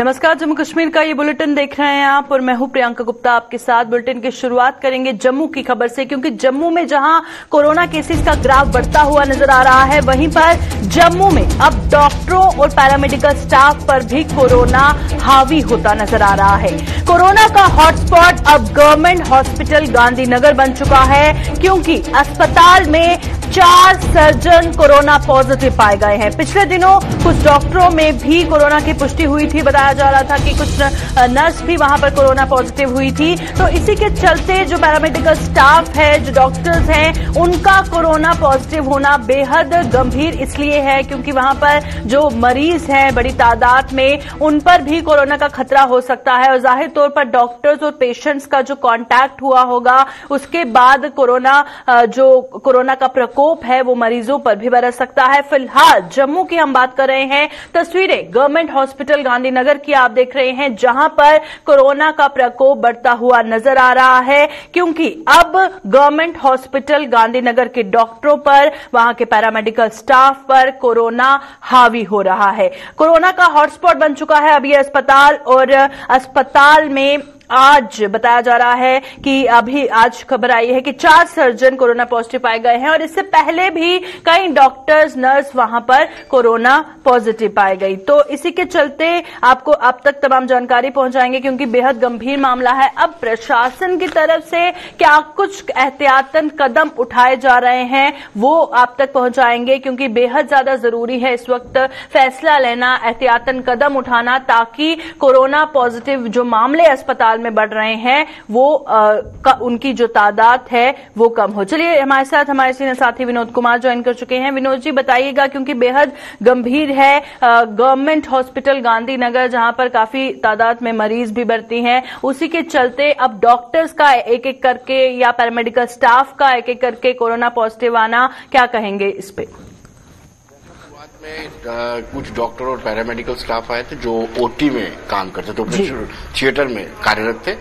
नमस्कार, जम्मू कश्मीर का ये बुलेटिन देख रहे हैं आप और मैं हूं प्रियंका गुप्ता आपके साथ। बुलेटिन की शुरुआत करेंगे जम्मू की खबर से, क्योंकि जम्मू में जहां कोरोना केसेस का ग्राफ बढ़ता हुआ नजर आ रहा है, वहीं पर जम्मू में अब डॉक्टरों और पैरामेडिकल स्टाफ पर भी कोरोना हावी होता नजर आ रहा है। कोरोना का हॉटस्पॉट अब गवर्नमेंट हॉस्पिटल गांधीनगर बन चुका है, क्योंकि अस्पताल में 4 सर्जन कोरोना पॉजिटिव पाए गए हैं। पिछले दिनों कुछ डॉक्टरों में भी कोरोना की पुष्टि हुई थी। बताया जा रहा था कि कुछ नर्स भी वहां पर कोरोना पॉजिटिव हुई थी। तो इसी के चलते जो पैरामेडिकल स्टाफ है, जो डॉक्टर्स हैं, उनका कोरोना पॉजिटिव होना बेहद गंभीर इसलिए है क्योंकि वहां पर जो मरीज हैं बड़ी तादाद में, उन पर भी कोरोना का खतरा हो सकता है और जाहिर तौर पर डॉक्टर्स और पेशेंट्स का जो कांटेक्ट हुआ होगा, उसके बाद कोरोना का प्रकोप है वो मरीजों पर भी बरस सकता है। फिलहाल जम्मू की हम बात कर रहे हैं। तस्वीरें गवर्नमेंट हॉस्पिटल गांधीनगर की आप देख रहे हैं, जहां पर कोरोना का प्रकोप बढ़ता हुआ नजर आ रहा है, क्योंकि अब गवर्नमेंट हॉस्पिटल गांधीनगर के डॉक्टरों पर, वहां के पैरामेडिकल स्टाफ पर कोरोना हावी हो रहा है। कोरोना का हॉटस्पॉट बन चुका है अब ये अस्पताल, और अस्पताल में आज बताया जा रहा है कि अभी आज खबर आई है कि 4 सर्जन कोरोना पॉजिटिव पाए गए हैं और इससे पहले भी कई डॉक्टर्स, नर्स वहां पर कोरोना पॉजिटिव पाए गई। तो इसी के चलते आपको अब तक तमाम जानकारी पहुंचाएंगे, क्योंकि बेहद गंभीर मामला है। अब प्रशासन की तरफ से क्या कुछ एहतियातन कदम उठाए जा रहे हैं वो आप तक पहुंचाएंगे, क्योंकि बेहद ज्यादा जरूरी है इस वक्त फैसला लेना, एहतियातन कदम उठाना, ताकि कोरोना पॉजिटिव जो मामले अस्पताल में बढ़ रहे हैं वो उनकी जो तादाद है वो कम हो। चलिए हमारे सीनियर साथी विनोद कुमार ज्वाइन कर चुके हैं। विनोद जी, बताइएगा, क्योंकि बेहद गंभीर है गवर्नमेंट हॉस्पिटल गांधीनगर, जहां पर काफी तादाद में मरीज भी बढ़ती हैं, उसी के चलते अब डॉक्टर्स का एक एक करके या पैरामेडिकल स्टाफ का एक एक करके कोरोना पॉजिटिव आना, क्या कहेंगे इस पे? में कुछ डॉक्टर और पैरामेडिकल स्टाफ आए थे जो ओटी में काम करते थे, ऑपरेशन थिएटर में कार्यरत थे,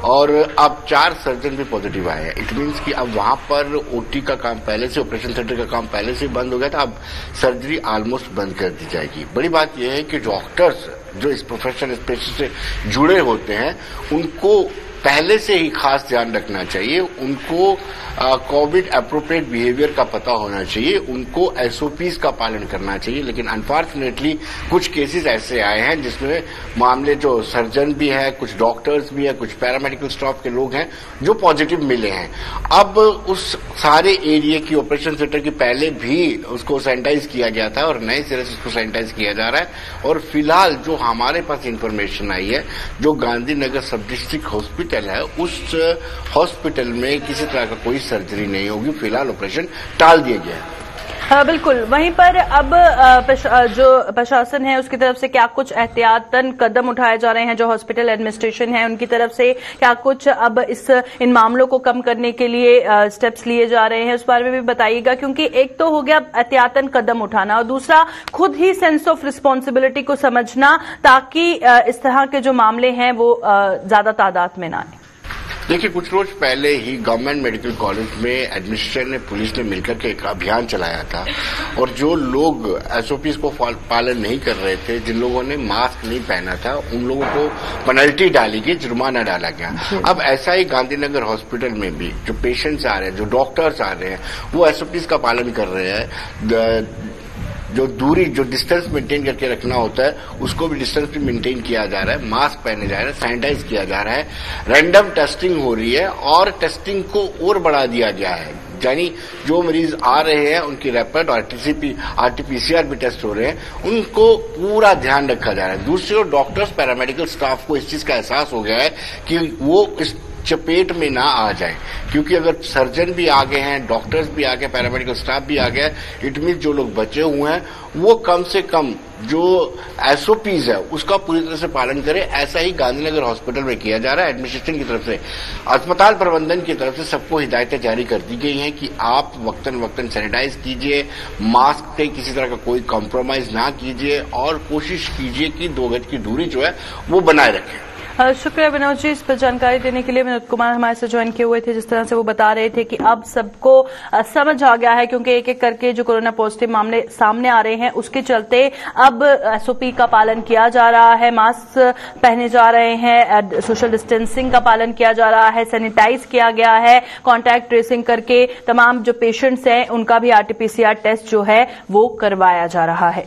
और अब 4 सर्जन भी पॉजिटिव आए हैं। इट मीन्स कि अब वहां पर ओटी का काम पहले से, ऑपरेशन थिएटर का काम पहले से बंद हो गया था, अब सर्जरी ऑलमोस्ट बंद कर दी जाएगी। बड़ी बात यह है कि डॉक्टर्स जो इस प्रोफेशन, इस पेशे से जुड़े होते हैं, उनको पहले से ही खास ध्यान रखना चाहिए। उनको कोविड अप्रोप्रिएट बिहेवियर का पता होना चाहिए, उनको एसओपीज का पालन करना चाहिए। लेकिन अनफॉर्चुनेटली कुछ केसेस ऐसे आए हैं जिसमें मामले जो सर्जन भी है, कुछ डॉक्टर्स भी है, कुछ पैरामेडिकल स्टाफ के लोग हैं जो पॉजिटिव मिले हैं। अब उस सारे एरिया की, ऑपरेशन थिएटर की पहले भी उसको सैनिटाइज किया गया था और नए सिरे से उसको सैनिटाइज किया जा रहा है। और फिलहाल जो हमारे पास इंफॉर्मेशन आई है, जो गांधीनगर सब डिस्ट्रिक्ट हॉस्पिटल है, उस हॉस्पिटल में किसी तरह का कोई सर्जरी नहीं होगी। फिलहाल ऑपरेशन टाल दिया गया है। बिल्कुल। वहीं पर अब जो प्रशासन है उसकी तरफ से क्या कुछ एहतियातन कदम उठाए जा रहे हैं? जो हॉस्पिटल एडमिनिस्ट्रेशन है उनकी तरफ से क्या कुछ अब इन मामलों को कम करने के लिए स्टेप्स लिए जा रहे हैं, उस बारे में भी बताइएगा, क्योंकि एक तो हो गया एहतियातन कदम उठाना और दूसरा खुद ही सेंस ऑफ रिस्पॉन्सिबिलिटी को समझना, ताकि इस तरह के जो मामले हैं वो ज्यादा तादाद में ना आए। देखिए, कुछ रोज पहले ही गवर्नमेंट मेडिकल कॉलेज में एडमिनिस्ट्रेशन ने, पुलिस ने मिलकर के एक अभियान चलाया था, और जो लोग एसओपीज को पालन नहीं कर रहे थे, जिन लोगों ने मास्क नहीं पहना था, उन लोगों को पेनल्टी डाली गई, जुर्माना डाला गया। अब ऐसा ही गांधीनगर हॉस्पिटल में भी जो पेशेंट्स आ रहे हैं, जो डॉक्टर्स आ रहे हैं, वो एसओपीज का पालन कर रहे हैं। जो दूरी, जो डिस्टेंस मेंटेन करके रखना होता है, उसको भी डिस्टेंस भी मेंटेन किया जा रहा है, मास्क पहने जा रहे हैं, सैनिटाइज किया जा रहा है, रैंडम टेस्टिंग हो रही है और टेस्टिंग को और बढ़ा दिया गया है। यानी जो मरीज आ रहे हैं उनकी रैपिड और आरटीपीसीआर भी टेस्ट हो रहे हैं, उनको पूरा ध्यान रखा जा रहा है। दूसरी ओर डॉक्टर्स, पैरामेडिकल स्टाफ को इस चीज का एहसास हो गया है कि वो इस चपेट में ना आ जाए, क्योंकि अगर सर्जन भी आ गए हैं, डॉक्टर्स भी आ गए, पैरामेडिकल स्टाफ भी आ गया, इट मीन जो लोग बचे हुए हैं वो कम से कम जो एसओपीज है उसका पूरी तरह से पालन करें। ऐसा ही गांधीनगर हॉस्पिटल में किया जा रहा है। एडमिनिस्ट्रेशन की तरफ से, अस्पताल प्रबंधन की तरफ से सबको हिदायतें जारी कर दी गई हैं कि आप वक्तन वक्तन सैनिटाइज कीजिए, मास्क पे किसी तरह का कोई कॉम्प्रोमाइज ना कीजिए और कोशिश कीजिए कि 2 गज की दूरी जो है वो बनाए रखें। शुक्रिया विनोद जी इस पर जानकारी देने के लिए। विनोद कुमार हमारे से ज्वाइन किए हुए थे। जिस तरह से वो बता रहे थे कि अब सबको समझ आ गया है, क्योंकि एक एक करके जो कोरोना पॉजिटिव मामले सामने आ रहे हैं उसके चलते अब एसओपी का पालन किया जा रहा है, मास्क पहने जा रहे हैं, सोशल डिस्टेंसिंग का पालन किया जा रहा है, सैनिटाइज किया गया है, कॉन्टैक्ट ट्रेसिंग करके तमाम जो पेशेंट्स हैं उनका भी आरटीपीसीआर टेस्ट जो है वो करवाया जा रहा है।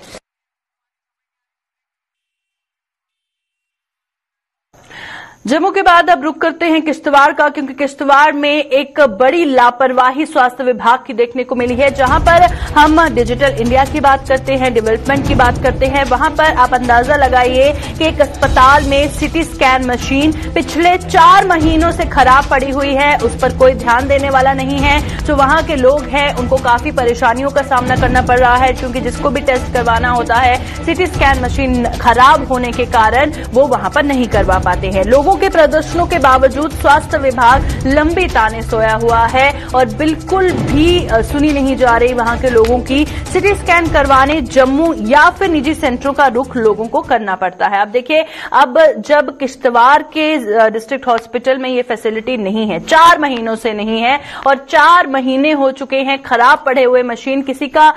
जम्मू के बाद अब रुक करते हैं किश्तवाड़ का, क्योंकि किश्तवाड़ में एक बड़ी लापरवाही स्वास्थ्य विभाग की देखने को मिली है। जहां पर हम डिजिटल इंडिया की बात करते हैं, डेवलपमेंट की बात करते हैं, वहां पर आप अंदाजा लगाइए कि एक अस्पताल में सिटी स्कैन मशीन पिछले 4 महीनों से खराब पड़ी हुई है, उस पर कोई ध्यान देने वाला नहीं है। जो वहां के लोग हैं उनको काफी परेशानियों का सामना करना पड़ रहा है, क्योंकि जिसको भी टेस्ट करवाना होता है सिटी स्कैन मशीन खराब होने के कारण वो वहां पर नहीं करवा पाते हैं। लोगों के प्रदर्शनों के बावजूद स्वास्थ्य विभाग लंबी ताने सोया हुआ है और बिल्कुल भी सुनी नहीं जा रही वहां के लोगों की। सिटी स्कैन करवाने जम्मू या फिर निजी सेंटरों का रुख लोगों को करना पड़ता है। अब देखिए, अब जब किश्तवाड़ के डिस्ट्रिक्ट हॉस्पिटल में ये फैसिलिटी नहीं है, 4 महीनों से नहीं है, और 4 महीने हो चुके हैं खराब पड़े हुए मशीन, किसी का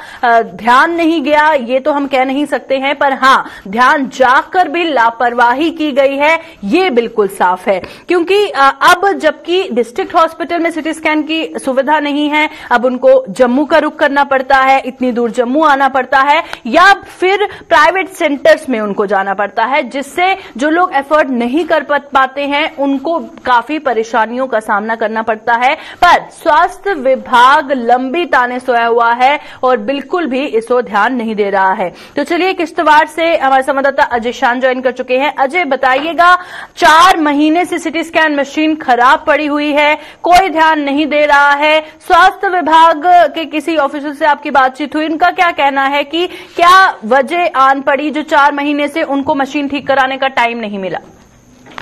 ध्यान नहीं गया ये तो हम कह नहीं सकते हैं, पर हां ध्यान जाकर भी लापरवाही की गई है ये बिल्कुल साफ है। क्योंकि अब जबकि डिस्ट्रिक्ट हॉस्पिटल में सिटी स्कैन की सुविधा नहीं है, अब उनको जम्मू का रुख करना पड़ता है, इतनी दूर जम्मू आना पड़ता है, या फिर प्राइवेट सेंटर्स में उनको जाना पड़ता है, जिससे जो लोग एफर्ट नहीं कर पाते हैं उनको काफी परेशानियों का सामना करना पड़ता है। पर स्वास्थ्य विभाग लंबी ताने सोया हुआ है और बिल्कुल भी इस ओर ध्यान नहीं दे रहा है। तो चलिए, किश्तवाड़ से हमारे संवाददाता अजय शान ज्वाइन कर चुके हैं। अजय, बताइएगा, 4 महीने से सिटी स्कैन मशीन खराब पड़ी हुई है, कोई ध्यान नहीं दे रहा है। स्वास्थ्य विभाग के किसी ऑफिसर से आपकी बातचीत हुई, उनका क्या कहना है कि क्या वजह आन पड़ी जो 4 महीने से उनको मशीन ठीक कराने का टाइम नहीं मिला?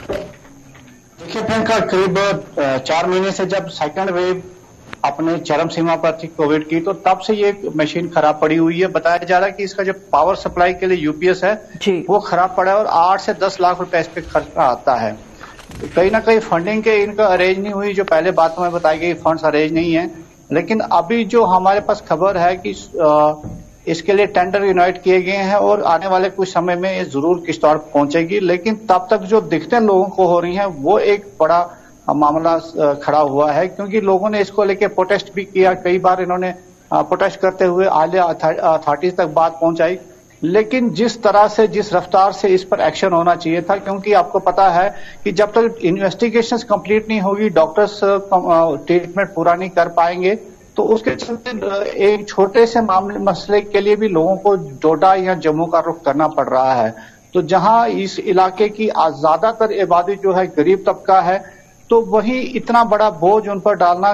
देखिए प्रियंका, करीब 4 महीने से जब सेकंड वेव अपने चरम सीमा पर थी कोविड की, तो तब से ये मशीन खराब पड़ी हुई है। बताया जा रहा है कि इसका जो पावर सप्लाई के लिए यूपीएस है वो खराब पड़ा है और 8 से 10 लाख रुपए इस पे खर्च आता है। कहीं ना कहीं फंडिंग के इनका अरेंज नहीं हुई, जो पहले बात में बताई गई फंड्स अरेंज नहीं है। लेकिन अभी जो हमारे पास खबर है कि इसके लिए टेंडर यूनाइट किए गए हैं और आने वाले कुछ समय में ये जरूर किश्तवाड़ पहुंचेगी। लेकिन तब तक जो दिक्कतें लोगों को हो रही हैं वो एक बड़ा मामला खड़ा हुआ है, क्योंकि लोगों ने इसको लेके प्रोटेस्ट भी किया। कई बार इन्होंने प्रोटेस्ट करते हुए आलिया अथॉरिटीज तक बात पहुंचाई, लेकिन जिस तरह से, जिस रफ्तार से इस पर एक्शन होना चाहिए था, क्योंकि आपको पता है कि जब तक इन्वेस्टिगेशंस कंप्लीट नहीं होगी, डॉक्टर्स ट्रीटमेंट पूरा नहीं कर पाएंगे, तो उसके चलते एक छोटे से मसले के लिए भी लोगों को डोडा या जम्मू का रुख करना पड़ रहा है। तो जहां इस इलाके की ज्यादातर आबादी जो है गरीब तबका है, तो वही इतना बड़ा बोझ उन पर डालना।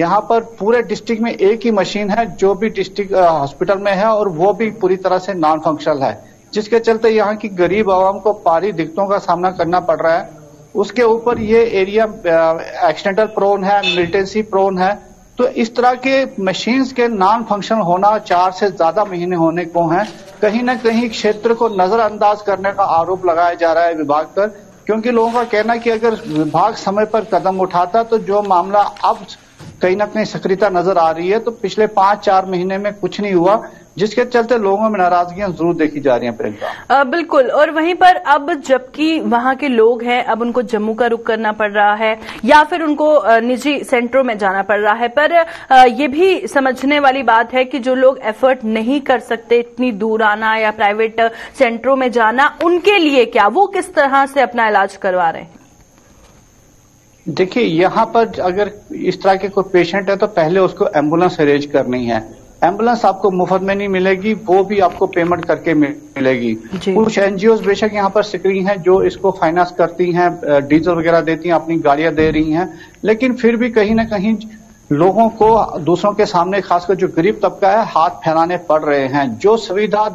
यहाँ पर पूरे डिस्ट्रिक्ट में एक ही मशीन है जो भी डिस्ट्रिक्ट हॉस्पिटल में है, और वो भी पूरी तरह से नॉन फंक्शनल है, जिसके चलते यहाँ की गरीब आवाम को भारी दिक्कतों का सामना करना पड़ रहा है। उसके ऊपर ये एरिया एक्सीडेंटल प्रोन है, मिलिटेंसी प्रोन है। तो इस तरह के मशीन्स के नॉन फंक्शन होना 4 से ज्यादा महीने होने को हैं। कहीं न कहीं क्षेत्र को नजरअंदाज करने का आरोप लगाया जा रहा है विभाग पर, क्योंकि लोगों का कहना है कि अगर विभाग समय पर कदम उठाता तो जो मामला अब कहीं ना कहीं सक्रियता नजर आ रही है, तो पिछले 5-4 महीने में कुछ नहीं हुआ, जिसके चलते लोगों में नाराजगियां जरूर देखी जा रही हैं प्रियंका। बिल्कुल, और वहीं पर अब जबकि वहां के लोग हैं, अब उनको जम्मू का रुख करना पड़ रहा है या फिर उनको निजी सेंटरों में जाना पड़ रहा है, पर ये भी समझने वाली बात है कि जो लोग एफर्ट नहीं कर सकते इतनी दूर आना या प्राइवेट सेंटरों में जाना, उनके लिए क्या, वो किस तरह से अपना इलाज करवा रहे हैं? देखिए, यहाँ पर अगर इस तरह के कोई पेशेंट है तो पहले उसको एम्बुलेंस अरेंज करनी है। एम्बुलेंस आपको मुफ्त में नहीं मिलेगी, वो भी आपको पेमेंट करके मिलेगी। कुछ एनजीओ बेशक यहाँ पर सक्रिय हैं जो इसको फाइनेंस करती हैं, डीजल वगैरह देती हैं, अपनी गाड़ियां दे रही हैं, लेकिन फिर भी कहीं ना कहीं लोगों को दूसरों के सामने, खासकर जो गरीब तबका है, हाथ फैलाने पड़ रहे हैं। जो सुविधा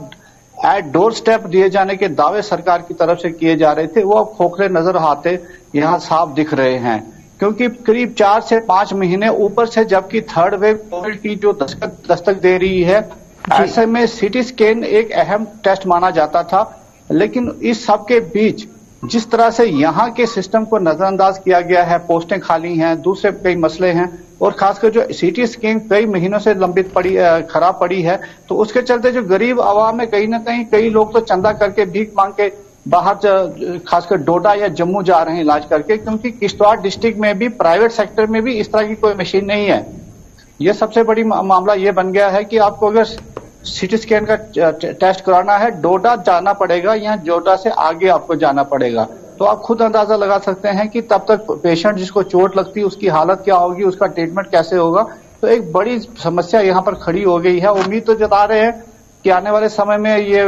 एट डोर स्टेप दिए जाने के दावे सरकार की तरफ से किए जा रहे थे, वो अब खोखले नजर आते यहाँ साफ दिख रहे हैं, क्योंकि करीब 4 से 5 महीने ऊपर से जबकि थर्ड वेव कोविड की जो दस्तक दे रही है, ऐसे में सिटी स्कैन एक अहम टेस्ट माना जाता था। लेकिन इस सब के बीच जिस तरह से यहाँ के सिस्टम को नजरअंदाज किया गया है, पोस्टें खाली हैं, दूसरे कई मसले हैं, और खासकर जो सीटी स्कैन कई महीनों से लंबित पड़ी खराब पड़ी है, तो उसके चलते जो गरीब आवाम है कहीं ना कहीं कई लोग तो चंदा करके भीख मांग के बाहर खासकर डोडा या जम्मू जा रहे हैं इलाज करके, क्योंकि किश्तवाड़ डिस्ट्रिक्ट में भी प्राइवेट सेक्टर में भी इस तरह की कोई मशीन नहीं है। ये सबसे बड़ी मामला ये बन गया है कि आपको अगर सीटी स्कैन का टेस्ट कराना है डोडा जाना पड़ेगा या डोडा से आगे आपको जाना पड़ेगा। तो आप खुद अंदाजा लगा सकते हैं कि तब तक पेशेंट जिसको चोट लगती है उसकी हालत क्या होगी, उसका ट्रीटमेंट कैसे होगा। तो एक बड़ी समस्या यहाँ पर खड़ी हो गई है। उम्मीद तो जता रहे हैं कि आने वाले समय में ये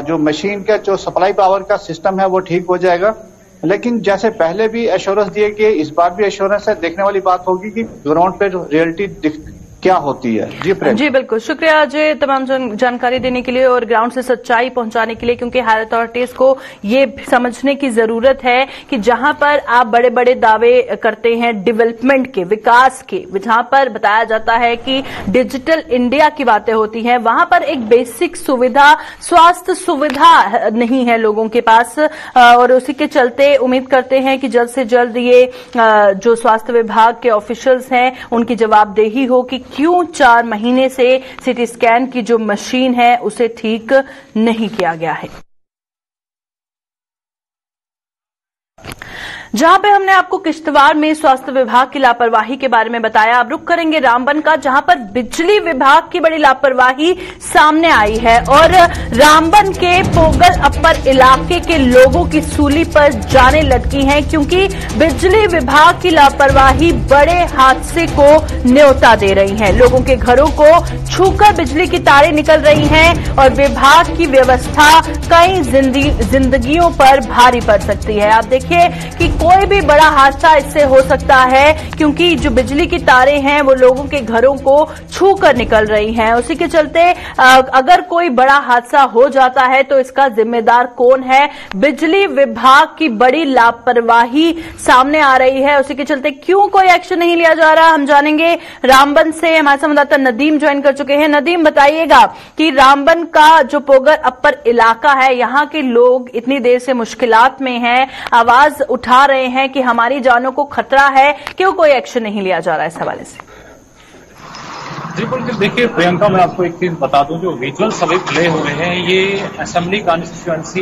जो मशीन का जो सप्लाई पावर का सिस्टम है वो ठीक हो जाएगा, लेकिन जैसे पहले भी एश्योरेंस दिए गए इस बार भी एश्योरेंस है। देखने वाली बात होगी कि ग्राउंड पे रियलिटी क्या होती है। जी बिल्कुल, शुक्रिया अजय तमाम जानकारी देने के लिए और ग्राउंड से सच्चाई पहुंचाने के लिए, क्योंकि हायर अथॉरिटीज को ये समझने की जरूरत है कि जहां पर आप बड़े बड़े दावे करते हैं डेवलपमेंट के, विकास के, जहां पर बताया जाता है कि डिजिटल इंडिया की बातें होती हैं, वहां पर एक बेसिक सुविधा, स्वास्थ्य सुविधा नहीं है लोगों के पास। और उसी के चलते उम्मीद करते हैं कि जल्द से जल्द ये जो स्वास्थ्य विभाग के ऑफिशियल्स हैं उनकी जवाबदेही हो कि क्यों 4 महीने से सीटी स्कैन की जो मशीन है उसे ठीक नहीं किया गया है। जहां पे हमने आपको किश्तवाड़ में स्वास्थ्य विभाग की लापरवाही के बारे में बताया, अब रुख करेंगे रामबन का, जहां पर बिजली विभाग की बड़ी लापरवाही सामने आई है और रामबन के पोगल अपर इलाके के लोगों की सूली पर जाने लटकी हैं, क्योंकि बिजली विभाग की लापरवाही बड़े हादसे को न्योता दे रही है। लोगों के घरों को छूकर बिजली की तारें निकल रही हैं और विभाग की व्यवस्था कई जिंदगियों पर भारी पड़ सकती है। आप देखिए कि कोई भी बड़ा हादसा इससे हो सकता है, क्योंकि जो बिजली की तारें हैं वो लोगों के घरों को छू कर निकल रही हैं। उसी के चलते अगर कोई बड़ा हादसा हो जाता है तो इसका जिम्मेदार कौन है? बिजली विभाग की बड़ी लापरवाही सामने आ रही है। उसी के चलते क्यों कोई एक्शन नहीं लिया जा रहा, हम जानेंगे। रामबन से हमारे संवाददाता नदीम ज्वाइन कर चुके हैं। नदीम, बताइएगा कि रामबन का जो पोगर अपर इलाका है, यहाँ के लोग इतनी देर से मुश्किलात में हैं, आवाज उठा रहे हैं कि हमारी जानों को खतरा है, क्यों कोई एक्शन नहीं लिया जा रहा है इस हवाले से? जी बिल्कुल, देखिए प्रियंका, मैं आपको एक चीज बता दूं, जो विजुअल्स अभी प्ले हो रहे हैं ये असेंबली कॉन्स्टिट्यूएंसी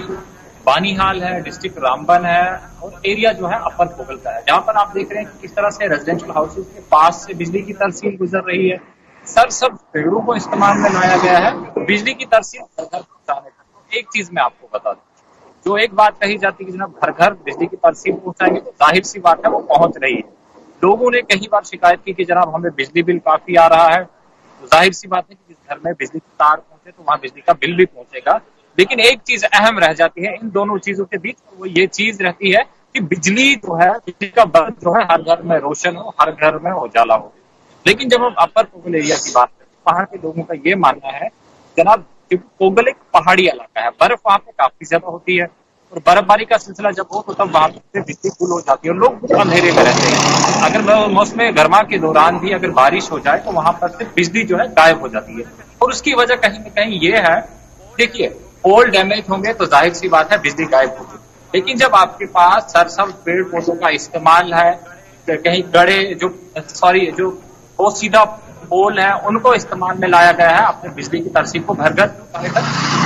बानीहाल है, डिस्ट्रिक्ट रामबन है और एरिया जो है अपर पोगल का है, जहां पर आप देख रहे हैं कि किस तरह से रेजिडेंशियल हाउसेज के पास से बिजली की तरसील गुजर रही है। सब पेड़ों को इस्तेमाल में लाया गया है बिजली की तरसील घर घर पहुंचाने का। एक चीज मैं आपको बता दूं, जो एक बात कही जाती है कि जनाब घर घर बिजली की तरसील पहुंचाएंगे, तो जाहिर सी बात है वो पहुंच रही है। लोगों ने कई बार शिकायत की कि जनाब हमें बिजली बिल काफी आ रहा है, तो जाहिर सी बात है कि जिस घर में बिजली की तार पहुंचे तो वहां बिजली का बिल भी पहुंचेगा। लेकिन एक चीज अहम रह जाती है इन दोनों चीजों के बीच, वो ये चीज रहती है कि बिजली जो है, बिजली का बल्ब जो है हर घर में रोशन हो, हर घर में उजाला हो। लेकिन जब हम अपर पोगल एरिया की बात करते हैं, वहां के लोगों का ये मानना है जनाब, पोगल एक पहाड़ी इलाका है, बर्फ वहां पे काफी ज्यादा होती है और बर्फबारी का सिलसिला जब हो तो तब वहां पे बिजली गुल हो जाती है और लोग अंधेरे में रहते हैं। अगर मौसम गर्मा के दौरान भी अगर बारिश हो जाए तो वहां पर से बिजली जो है गायब हो जाती है और उसकी वजह कहीं न कहीं ये है, देखिए पोल डैमेज होंगे तो जाहिर सी बात है बिजली गायब होगी। लेकिन जब आपके पास सरसब्ज पेड़ पौधों का इस्तेमाल है, कहीं गड़े जो सीधा पोल है उनको इस्तेमाल में लाया गया है अपने बिजली की तरसील को घर घर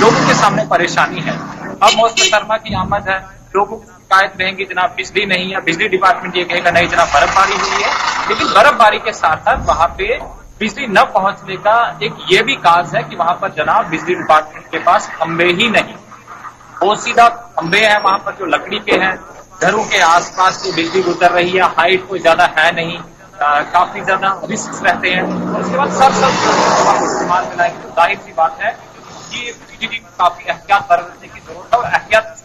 लोगों के सामने परेशानी है। अब मौसम गर्मा की आमद है, लोगों की शिकायत रहेंगी जनाब बिजली नहीं है, बिजली डिपार्टमेंट ये कहेगा नहीं जनाब बर्फबारी हुई है। लेकिन बर्फबारी के साथ साथ वहां पे बिजली न पहुंचने का एक ये भी काज है कि वहां पर जनाब बिजली डिपार्टमेंट के पास खंबे ही नहीं, वो सीधा खंबे हैं वहां पर जो लकड़ी के हैं, घरों के आसपास से बिजली गुजर रही है, हाइट कोई ज्यादा है नहीं, काफी ज्यादा रिस्क रहते हैं। और उसके बाद सब इस्तेमाल में लाएंगे तो जाहिर सी बात है कि बिजली को काफी एहतियात बरतने की जरूरत है और एहतियात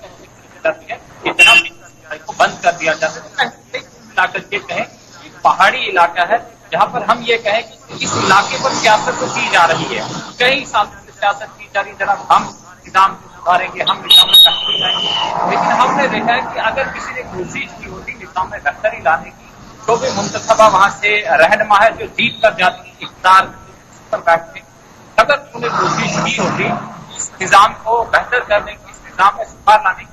जाती है कि जनाब बिजली को बंद कर दिया जाता है। तो मिलाकर के कहें कि पहाड़ी इलाका है जहां पर हम ये कहें कि इस इलाके पर सियासत तो की जा रही है, कई सालों से सियासत की जा रही है, जनाब हम निजाम सुधारेंगे, हम निजाम में बेहतरी लाएंगे। लेकिन हमने देखा है कि अगर किसी ने कोशिश की होती निजाम में बेहतरी लाने की, जो भी मुंतखबा वहां से रहनुमा है जो जीत कर जाती है इख्तियार पर बैठने, अगर उन्होंने कोशिश की होती इस निजाम को बेहतर करने की, इस निजाम में सुधार लाने की,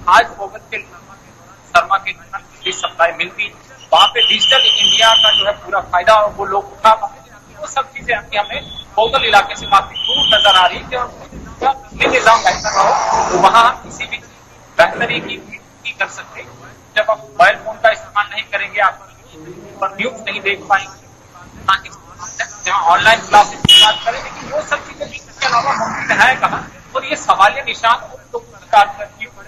आज कोविड के शर्मा के बिजली सप्लाई मिलती, वहाँ पे डिजिटल इंडिया का जो है पूरा फायदा वो लोग उठा पाते, वो सब चीजें हमें कोकल इलाके से काफी दूर नजर आ रही है। और निजाम बेहतर रहो तो वहाँ किसी भी बेहतरी की कर सकते। जब आप मोबाइल फोन का इस्तेमाल नहीं करेंगे, आप न्यूज नहीं देख पाएंगे, जहाँ ऑनलाइन क्लासेस की बात करें, लेकिन वो सब चीजें इसके अलावा मुमकिन है कहाँ। और ये सवालिया निशान उन लोग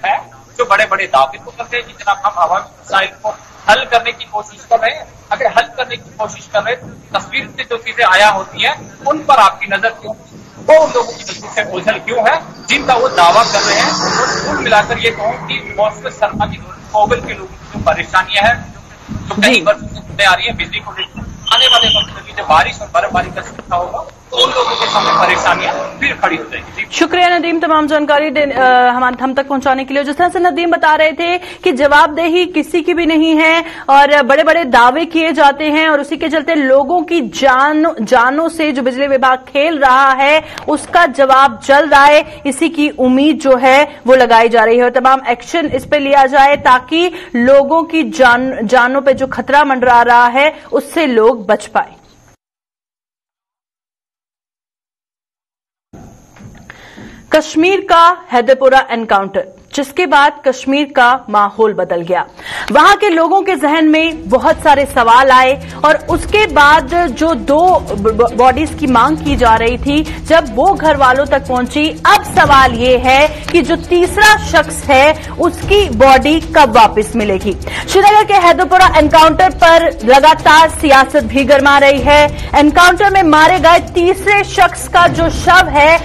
है जो बड़े बड़े दावे तो करते हैं कि जनाब हम आवाम मसाइल को हल करने की कोशिश कर रहे हैं। अगर हल करने की कोशिश कर रहे हैं तो तस्वीर से जो चीजें आया होती है उन पर आपकी नजर क्यों, वो उन लोगों की तस्वीर से ओझल क्यों है जिनका वो दावा कर रहे हैं। और कुल मिलाकर ये कहूँ कि मौसम सरमा की कोविड के लोगों की जो परेशानियां हैं जो कई वर्षों से चलते आ रही है, बिजली को आने वाले वक्त में जब बारिश और बर्फबारी का सिलसिला होगा तो उन लोगों के सामने परेशानियां फिर खड़ी हो जाएंगी। शुक्रिया नदीम तमाम जानकारी हम तक पहुंचाने के लिए। जिस तरह से नदीम बता रहे थे कि जवाबदेही किसी की भी नहीं है और बड़े बड़े दावे किए जाते हैं और उसी के चलते लोगों की जानों से जो बिजली विभाग खेल रहा है उसका जवाब जल्द आए, इसी की उम्मीद जो है वो लगाई जा रही है और तमाम एक्शन इस पे लिया जाए ताकि लोगों की जानों पे जो खतरा मंडरा रहा है उससे लोग बच पाए। कश्मीर का हैदरपुरा एनकाउंटर, जिसके बाद कश्मीर का माहौल बदल गया। वहां के लोगों के जहन में बहुत सारे सवाल आए और उसके बाद जो 2 बॉडीज की मांग की जा रही थी जब वो घर वालों तक पहुंची, अब सवाल ये है कि जो तीसरा शख्स है उसकी बॉडी कब वापस मिलेगी। श्रीनगर के हैदरपुरा एनकाउंटर पर लगातार सियासत भी गर्मा रही है। एनकाउंटर में मारे गए तीसरे शख्स का जो शव है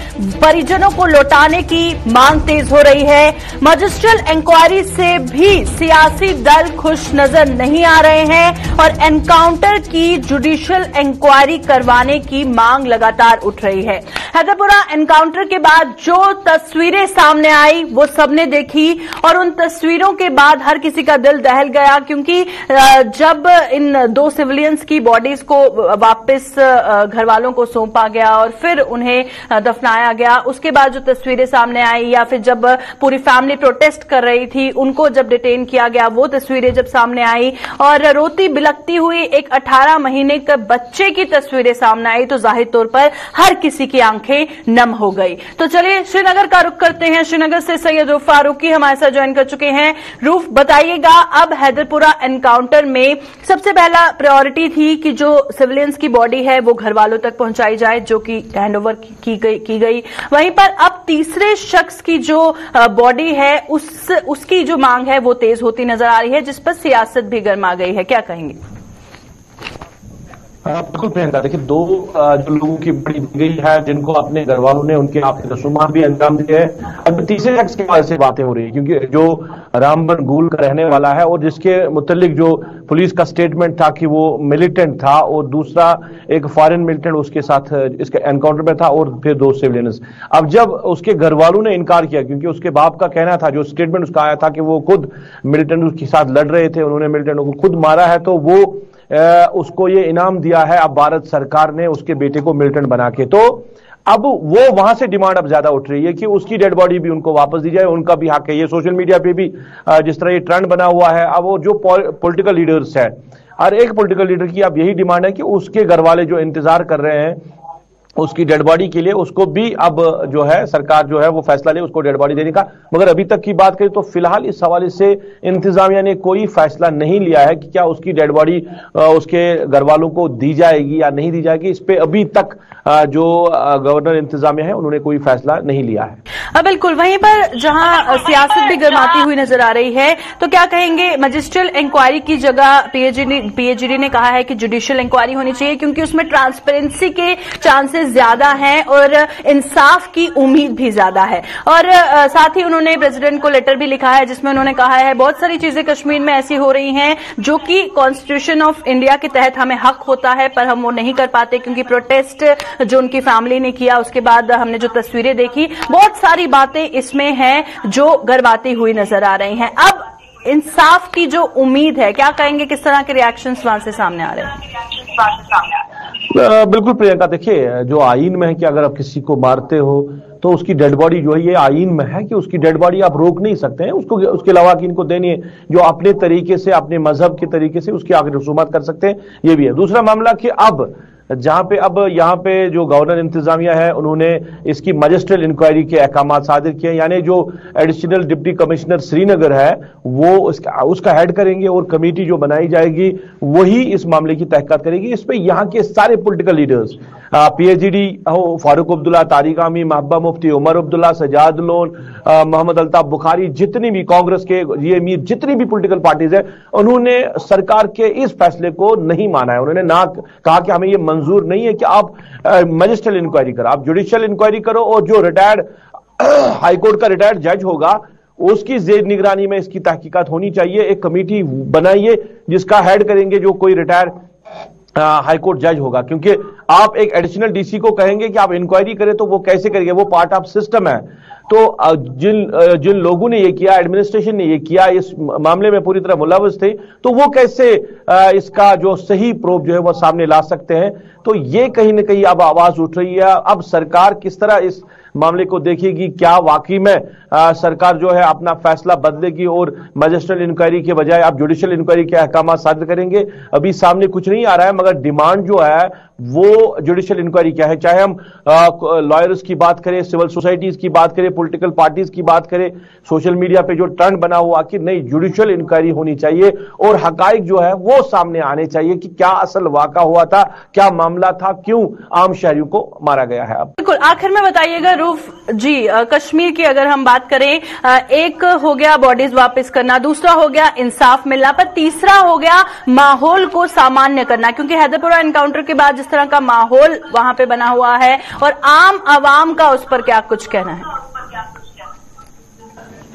परिजनों को लौटाने की मांग तेज हो रही है। मजिस्ट्रियल इंक्वायरी से भी सियासी दल खुश नजर नहीं आ रहे हैं और एनकाउंटर की जुडिशियल इंक्वायरी करवाने की मांग लगातार उठ रही है। हैदरपुरा एनकाउंटर के बाद जो तस्वीरें सामने आई वो सबने देखी और उन तस्वीरों के बाद हर किसी का दिल दहल गया, क्योंकि जब इन 2 सिविलियंस की बॉडीज को वापस घर वालों को सौंपा गया और फिर उन्हें दफनाया गया, उसके बाद जो तस्वीरें सामने आई या फिर जब पूरी फैमिली प्रोटेस्ट कर रही थी उनको जब डिटेन किया गया वो तस्वीरें जब सामने आई और रोती बिलखती हुई एक 18 महीने के बच्चे की तस्वीरें सामने आई तो जाहिर तौर पर हर किसी की आंखें नम हो गई। तो चलिए श्रीनगर का रुख करते हैं। श्रीनगर से सैयद रूफ फारूकी हमारे साथ ज्वाइन कर चुके हैं। रूफ, बताइएगा, अब हैदरपुरा एनकाउंटर में सबसे पहला प्रायोरिटी थी कि जो सिविलियंस की बॉडी है वो घर वालों तक पहुंचाई जाए, जो कि हैंडओवर की गई। वहीं पर अब तीसरे शख्स की जो बॉडी है उसकी जो मांग है वो तेज होती नजर आ रही है, जिस पर सियासत भी गर्मा गई है। क्या कहेंगे? बिल्कुल प्रियंका, देखिए 2 जो लोगों की बड़ी गई है जिनको अपने घर वालों ने उनके आपके रसूमात भी अंजाम दिए हैं। अब तीसरे शख्स की वजह से बातें हो रही है क्योंकि जो रामबन गूल का रहने वाला है और जिसके मुतल्लिक जो पुलिस का स्टेटमेंट था कि वो मिलिटेंट था और दूसरा एक फॉरेन मिलिटेंट उसके साथ इसके एनकाउंटर में था और फिर 2 सिविलियंस। अब जब उसके घर वालों ने इनकार किया क्योंकि उसके बाप का कहना था, जो स्टेटमेंट उसका आया था कि वो खुद मिलिटेंट उसके साथ लड़ रहे थे, उन्होंने मिलिटेंटों को खुद मारा है, तो वो उसको ये इनाम दिया है अब भारत सरकार ने उसके बेटे को मिलिटेंट बना के। तो अब वो वहां से डिमांड अब ज्यादा उठ रही है कि उसकी डेड बॉडी भी उनको वापस दी जाए, उनका भी हक है। ये सोशल मीडिया पे भी जिस तरह ये ट्रेंड बना हुआ है, अब वो जो पॉलिटिकल लीडर्स है, हर एक पॉलिटिकल लीडर की अब यही डिमांड है कि उसके घर वाले जो इंतजार कर रहे हैं उसकी डेड बॉडी के लिए, उसको भी अब जो है सरकार जो है वो फैसला ले उसको डेड बॉडी देने का। मगर अभी तक की बात करें तो फिलहाल इस हवाले से इंतजामिया ने कोई फैसला नहीं लिया है कि क्या उसकी डेड बॉडी उसके घर वालों को दी जाएगी या नहीं दी जाएगी। इस पे अभी तक जो गवर्नर इंतजामिया है उन्होंने कोई फैसला नहीं लिया है। बिल्कुल, वहीं पर जहां सियासत भी गर्माती हुई नजर आ रही है, तो क्या कहेंगे, मजिस्ट्रियल इंक्वायरी की जगह पीएचडी ने कहा है कि जुडिशियल इंक्वायरी होनी चाहिए क्योंकि उसमें ट्रांसपेरेंसी के चांसेस ज्यादा है और इंसाफ की उम्मीद भी ज्यादा है। और साथ ही उन्होंने प्रेसिडेंट को लेटर भी लिखा है जिसमें उन्होंने कहा है बहुत सारी चीजें कश्मीर में ऐसी हो रही हैं जो कि कॉन्स्टिट्यूशन ऑफ इंडिया के तहत हमें हक होता है पर हम वो नहीं कर पाते क्योंकि प्रोटेस्ट जो उनकी फैमिली ने किया उसके बाद हमने जो तस्वीरें देखी, बहुत सारी बातें इसमें हैं जो गर्माती हुई नजर आ रही हैं। अब इंसाफ की जो उम्मीद है, क्या कहेंगे, किस तरह के रिएक्शंस वहां से सामने आ रहे हैं? बिल्कुल प्रियंका, देखिए जो आईन में है कि अगर आप किसी को मारते हो तो उसकी डेड बॉडी जो है, ये आईन में है कि उसकी डेड बॉडी आप रोक नहीं सकते हैं, उसको उसके अलावा कि इनको देनी है जो अपने तरीके से, अपने मजहब के तरीके से उसकी आगे रसूमात कर सकते हैं, ये भी है। दूसरा मामला कि अब जहां पे अब यहाँ पे जो गवर्नर इंतजामिया है उन्होंने इसकी मजिस्ट्रियल इंक्वायरी के अहकाम सादिर किए, यानी जो एडिशनल डिप्टी कमिश्नर श्रीनगर है वो उसका हेड करेंगे और कमेटी जो बनाई जाएगी वही इस मामले की तहकीकात करेगी। इस पे यहाँ के सारे पॉलिटिकल लीडर्स, PhD हो फारूक अब्दुल्ला, तारिक आमी, महबूबा मुफ्ती, उमर अब्दुल्ला, सजाद लोन, मोहम्मद अल्ताफ बुखारी, जितनी भी कांग्रेस के ये मीर, जितनी भी पॉलिटिकल पार्टीज है, उन्होंने सरकार के इस फैसले को नहीं माना है। उन्होंने ना कहा कि हमें ये मंजूर नहीं है कि आप मजिस्ट्रियल इंक्वायरी करो, आप जुडिशियल इंक्वायरी करो और जो रिटायर्ड हाईकोर्ट का रिटायर्ड जज होगा उसकी जेर निगरानी में इसकी तहकीकात होनी चाहिए। एक कमेटी बनाइए जिसका हेड करेंगे जो कोई रिटायर्ड हाईकोर्ट जज होगा, क्योंकि आप एक एडिशनल डीसी को कहेंगे कि आप इंक्वायरी करें तो वो कैसे करेंगे, वो पार्ट ऑफ सिस्टम है। तो जिन लोगों ने ये किया, एडमिनिस्ट्रेशन ने ये किया, इस मामले में पूरी तरह मुलव्वस थे, तो वो कैसे इसका जो सही प्रूफ जो है वो सामने ला सकते हैं। तो ये कहीं ना कहीं अब आवाज उठ रही है। अब सरकार किस तरह इस मामले को देखेगी, क्या वाकई में सरकार जो है अपना फैसला बदलेगी और मजिस्ट्रियल इंक्वायरी के बजाय आप जुडिशियल इंक्वायरी के अहकाम सादिर करेंगे, अभी सामने कुछ नहीं आ रहा है। मगर डिमांड जो है वो जुडिशियल इंक्वायरी क्या है, चाहे हम लॉयर्स की बात करें, सिविल सोसाइटीज की बात करें, पॉलिटिकल पार्टीज की बात करें, सोशल मीडिया पे जो ट्रेंड बना हुआ कि नहीं जुडिशियल इंक्वायरी होनी चाहिए और हकाइक जो है वो सामने आने चाहिए कि क्या असल वाका हुआ था, क्या मामला था, क्यों आम शहरियों को मारा गया है। अब बिल्कुल आखिर में बताइएगा रूफ जी, कश्मीर की अगर हम बात करें, एक हो गया बॉडीज वापस करना, दूसरा हो गया इंसाफ मिलना, पर तीसरा हो गया माहौल को सामान्य करना, क्योंकि हैदरपुरा एनकाउंटर के बाद जिस तरह का माहौल वहां पे बना हुआ है और आम आवाम का उस पर क्या कुछ कहना है?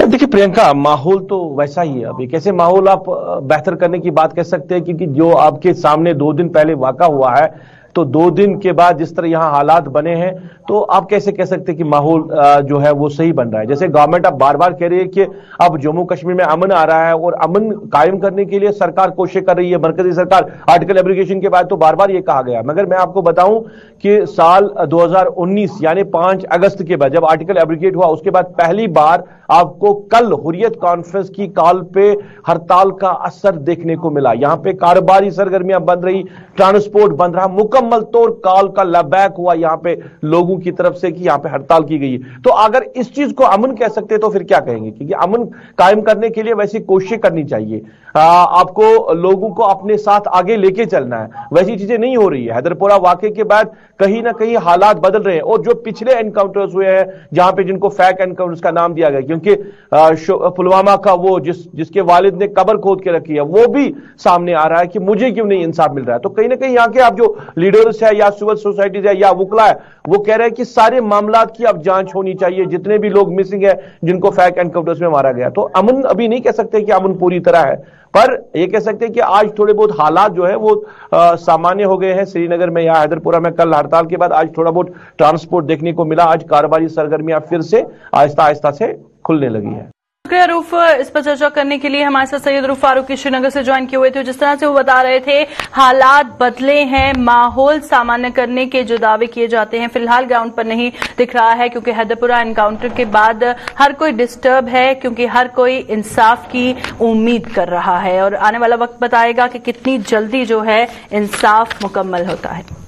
देखिए प्रियंका, माहौल तो वैसा ही है। अभी कैसे माहौल आप बेहतर करने की बात कर सकते हैं, क्योंकि जो आपके सामने 2 दिन पहले वाक़ा हुआ है, तो 2 दिन के बाद जिस तरह यहां हालात बने हैं, तो आप कैसे कह सकते हैं कि माहौल जो है वो सही बन रहा है। जैसे गवर्नमेंट अब बार बार कह रही है कि अब जम्मू कश्मीर में अमन आ रहा है और अमन कायम करने के लिए सरकार कोशिश कर रही है, मरकजी सरकार। आर्टिकल एब्रीगेशन के बाद तो बार बार ये कहा गया, मगर मैं आपको बताऊं कि साल 2019 यानी 5 अगस्त के बाद जब आर्टिकल एब्रीगेट हुआ, उसके बाद पहली बार आपको कल हुर्रियत कॉन्फ्रेंस की कॉल पे हड़ताल का असर देखने को मिला। यहां पे कारोबारी सरगर्मियां बंद रही, ट्रांसपोर्ट बंद रहा, मुकम्मल तौर कॉल का लबैक हुआ यहां पे लोगों की तरफ से कि यहां पे हड़ताल की गई है। तो अगर इस चीज को अमन कह सकते तो फिर क्या कहेंगे, क्योंकि अमन कायम करने के लिए वैसी कोशिश करनी चाहिए। आपको लोगों को अपने साथ आगे लेके चलना है, वैसी चीजें नहीं हो रही है। हैदरपुरा वाकये के बाद कहीं ना कहीं हालात बदल रहे हैं और जो पिछले एनकाउंटर्स हुए हैं जहां पे जिनको फेक एनकाउंटर्स का नाम दिया गया, क्योंकि पुलवामा का वो जिसके वालिद ने कब्र खोद के रखी है, वो भी सामने आ रहा है कि मुझे क्यों नहीं इंसाफ मिल रहा है। तो कहीं ना कहीं यहाँ के आप जो लीडर्स है या सिविल सोसाइटीज है या वुकला है, वो कह रहे हैं कि सारे मामला की अब जांच होनी चाहिए, जितने भी लोग मिसिंग है जिनको फैक एनकाउंटर्स में मारा गया। तो अमन अभी नहीं कह सकते कि अमन पूरी तरह है, पर यह कह सकते हैं कि आज थोड़े बहुत हालात जो है वो सामान्य हो गए हैं श्रीनगर में या हैदरपुरा में। कल हड़ताल के बाद आज थोड़ा बहुत ट्रांसपोर्ट देखने को मिला, आज कारोबारी सरगर्मियां फिर से आहिस्ता आहिस्ता से खुलने लगी है। शुक्रिया रूफ, इस पर चर्चा करने के लिए हमारे साथ सैयद रूफ फारूकी श्रीनगर से ज्वाइन किए हुए थे। जिस तरह से वो बता रहे थे हालात बदले हैं, माहौल सामान्य करने के जो दावे किए जाते हैं फिलहाल ग्राउंड पर नहीं दिख रहा है, क्योंकि हैदरपुरा एनकाउंटर के बाद हर कोई डिस्टर्ब है, क्योंकि हर कोई इंसाफ की उम्मीद कर रहा है और आने वाला वक्त बताएगा कि कितनी जल्दी जो है इंसाफ मुकम्मल होता है।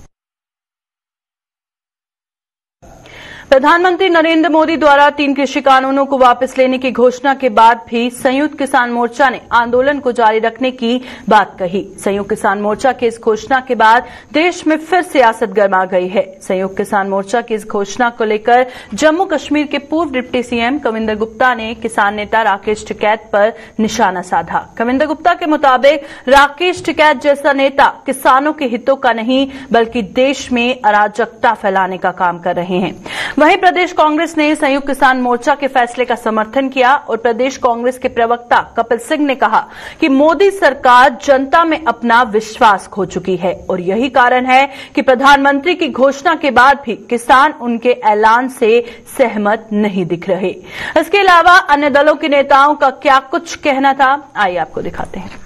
प्रधानमंत्री नरेंद्र मोदी द्वारा 3 कृषि कानूनों को वापस लेने की घोषणा के बाद भी संयुक्त किसान मोर्चा ने आंदोलन को जारी रखने की बात कही। संयुक्त किसान मोर्चा की इस घोषणा के बाद देश में फिर सियासत गर्मा गई है। संयुक्त किसान मोर्चा की इस घोषणा को लेकर जम्मू कश्मीर के पूर्व डिप्टी सीएम कविंदर गुप्ता ने किसान नेता राकेश टिकैत पर निशाना साधा। कविंदर गुप्ता के मुताबिक राकेश टिकैत जैसा नेता किसानों के हितों का नहीं बल्कि देश में अराजकता फैलाने का काम कर रहे हैं। वहीं प्रदेश कांग्रेस ने संयुक्त किसान मोर्चा के फैसले का समर्थन किया और प्रदेश कांग्रेस के प्रवक्ता कपिल सिंह ने कहा कि मोदी सरकार जनता में अपना विश्वास खो चुकी है और यही कारण है कि प्रधानमंत्री की घोषणा के बाद भी किसान उनके ऐलान से सहमत नहीं दिख रहे। इसके अलावा अन्य दलों के नेताओं का क्या कुछ कहना था, आइए आपको दिखाते हैं।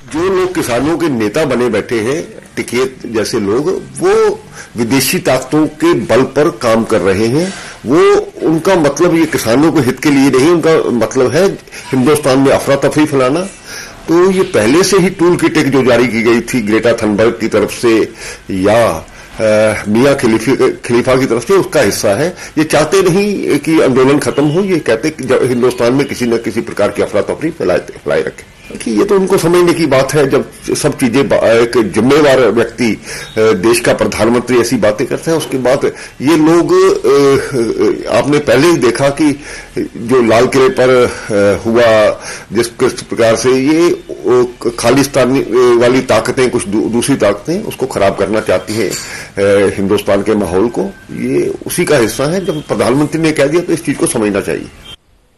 जो लोग किसानों के नेता बने बैठे हैं, टिकैत जैसे लोग, वो विदेशी ताकतों के बल पर काम कर रहे हैं। वो उनका मतलब ये किसानों के हित के लिए नहीं, उनका मतलब है हिंदुस्तान में अफरा तफरी फैलाना। तो ये पहले से ही टूल किट जो जारी की गई थी ग्रेटा थनबर्ग की तरफ से या मियां खलीफा की तरफ से, उसका हिस्सा है। ये चाहते नहीं कि आंदोलन खत्म हो, ये कहते कि हिंदुस्तान में किसी न किसी प्रकार की अफरा तफरी फैलाए रखे। कि ये तो उनको समझने की बात है, जब सब चीजें एक जिम्मेवार व्यक्ति देश का प्रधानमंत्री ऐसी बातें करते हैं, उसके बाद ये लोग, आपने पहले ही देखा कि जो लाल किले पर हुआ, जिस प्रकार से ये खालिस्तान वाली ताकतें, कुछ दूसरी ताकतें उसको खराब करना चाहती हैं हिंदुस्तान के माहौल को, ये उसी का हिस्सा है। जब प्रधानमंत्री ने कह दिया तो इस चीज को समझना चाहिए।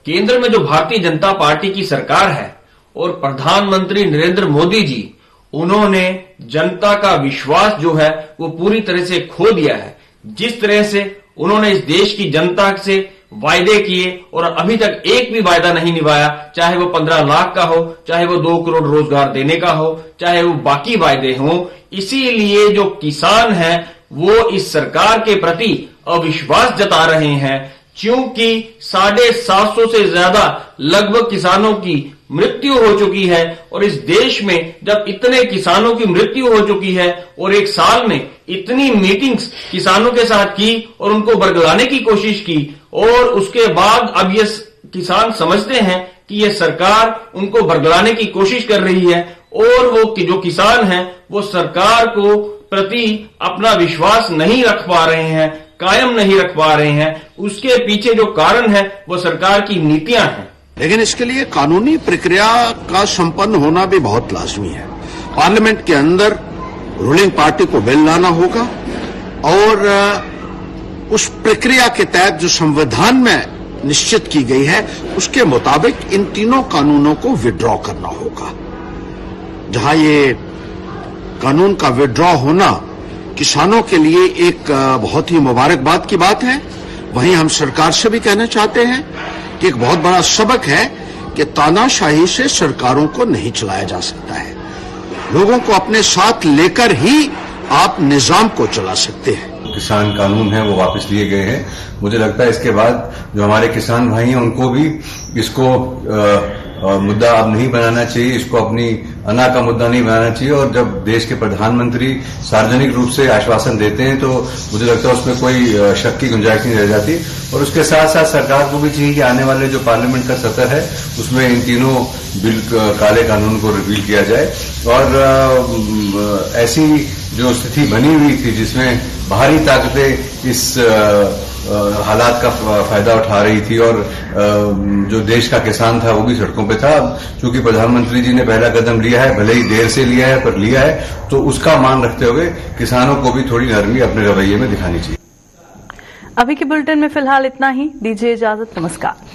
केंद्र में जो भारतीय जनता पार्टी की सरकार है और प्रधानमंत्री नरेंद्र मोदी जी, उन्होंने जनता का विश्वास जो है वो पूरी तरह से खो दिया है। जिस तरह से उन्होंने इस देश की जनता से वायदे किए और अभी तक एक भी वायदा नहीं निभाया, चाहे वो 15 लाख का हो, चाहे वो 2 करोड़ रोजगार देने का हो, चाहे वो बाकी वायदे हों। इसीलिए जो किसान हैं वो इस सरकार के प्रति अविश्वास जता रहे हैं, क्योंकि 750 से ज्यादा लगभग किसानों की मृत्यु हो चुकी है। और इस देश में जब इतने किसानों की मृत्यु हो चुकी है और एक साल में इतनी मीटिंग्स किसानों के साथ की और उनको बरगलाने की कोशिश की, और उसके बाद अब ये किसान समझते हैं कि ये सरकार उनको बरगलाने की कोशिश कर रही है, और वो जो किसान हैं वो सरकार को प्रति अपना विश्वास नहीं रख पा रहे हैं, कायम नहीं रख पा रहे हैं। उसके पीछे जो कारण है वो सरकार की नीतियां हैं। लेकिन इसके लिए कानूनी प्रक्रिया का संपन्न होना भी बहुत लाजमी है। पार्लियामेंट के अंदर रूलिंग पार्टी को बिल लाना होगा और उस प्रक्रिया के तहत जो संविधान में निश्चित की गई है उसके मुताबिक इन तीनों कानूनों को विड्रॉ करना होगा। जहां ये कानून का विड्रॉ होना किसानों के लिए एक बहुत ही मुबारकबाद की बात है, वहीं हम सरकार से भी कहना चाहते हैं कि एक बहुत बड़ा सबक है कि तानाशाही से सरकारों को नहीं चलाया जा सकता है। लोगों को अपने साथ लेकर ही आप निजाम को चला सकते हैं। किसान कानून है वो वापस लिए गए हैं। मुझे लगता है इसके बाद जो हमारे किसान भाई हैं उनको भी इसको मुद्दा अब नहीं बनाना चाहिए, इसको अपनी अना का मुद्दा नहीं बनाना चाहिए। और जब देश के प्रधानमंत्री सार्वजनिक रूप से आश्वासन देते हैं तो मुझे लगता है उसमें कोई शक की गुंजाइश नहीं रह जाती। और उसके साथ साथ सरकार को भी चाहिए कि आने वाले जो पार्लियामेंट का सत्र है उसमें इन तीनों बिल काले कानून को रिवील किया जाए। और ऐसी जो स्थिति बनी हुई थी जिसमें बाहरी ताकतें इस हालात का फायदा उठा रही थी और जो देश का किसान था वो भी सड़कों पे था, चूंकि प्रधानमंत्री जी ने पहला कदम लिया है, भले ही देर से लिया है पर लिया है, तो उसका मान रखते हुए किसानों को भी थोड़ी नरमी अपने रवैये में दिखानी चाहिए। अभी के बुलेटिन में फिलहाल इतना ही, दीजिए इजाजत, नमस्कार।